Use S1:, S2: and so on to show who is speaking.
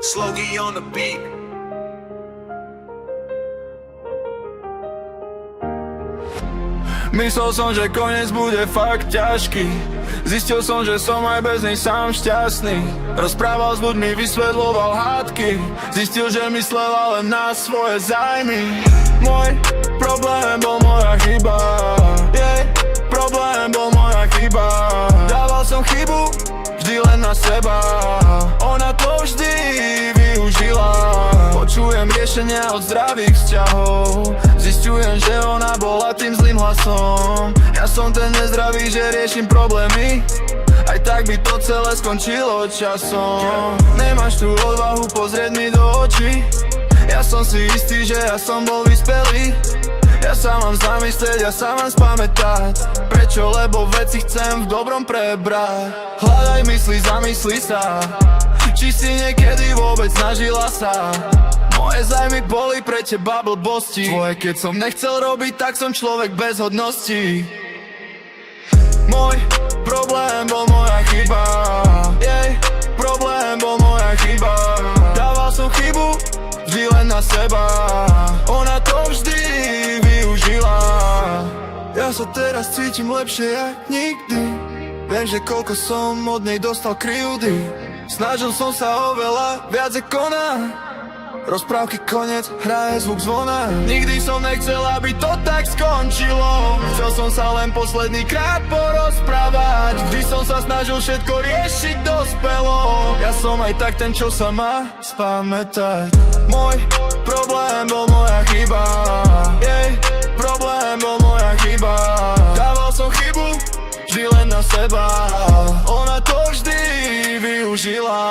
S1: Slogy on the beat.
S2: Myslel som, že koniec bude fakt ťažký. Zistil som, že som aj bez nej sám šťastný. Rozprával s ľuďmi, vysvetľoval hádky. Zistil, že myslela len na svoje zájmy. Môj problém bol moja chyba, problém bol moja chyba. Dával som chybu vždy len na seba. Ona to vždy využila. Počujem riešenia od zdravých vzťahov. Zistujem, že ona bola tým zlým hlasom. Ja som ten nezdravý, že riešim problémy. Aj tak by to celé skončilo časom. Nemáš tú odvahu pozrieť mi do očí. Ja som si istý, že ja som bol vyspelý. Ja sa mám zamyslieť, ja sa mám spamätať. Prečo? Lebo veci chcem v dobrom prebrať. Hľadaj mysli, zamysli sa, či si niekedy vôbec snažila sa. Moje zájmy boli pre teba blbosti. Tvoje keď som nechcel robiť, tak som človek bez hodností. Môj problém bol moja chyba, problém bol moja chyba. Dával som chybu vždy len na seba. Ona to vždy využila. Ja sa teraz cítim lepšie jak nikdy. Viem, že koľko som od nej dostal krivdy. Snažil som sa oveľa viac ako ona. Rozprávky koniec, hraje zvuk zvona. Nikdy som nechcel, aby to tak skončilo. Chcel som sa len posledný krát porozprávať. Vždy som sa snažil všetko riešiť dospelo. Ja som aj tak ten, čo sa má spamätať. Môj problém bol moja chyba, problém bol moja chyba. Dával som chybu vždy len na seba. Ona to vždy využila.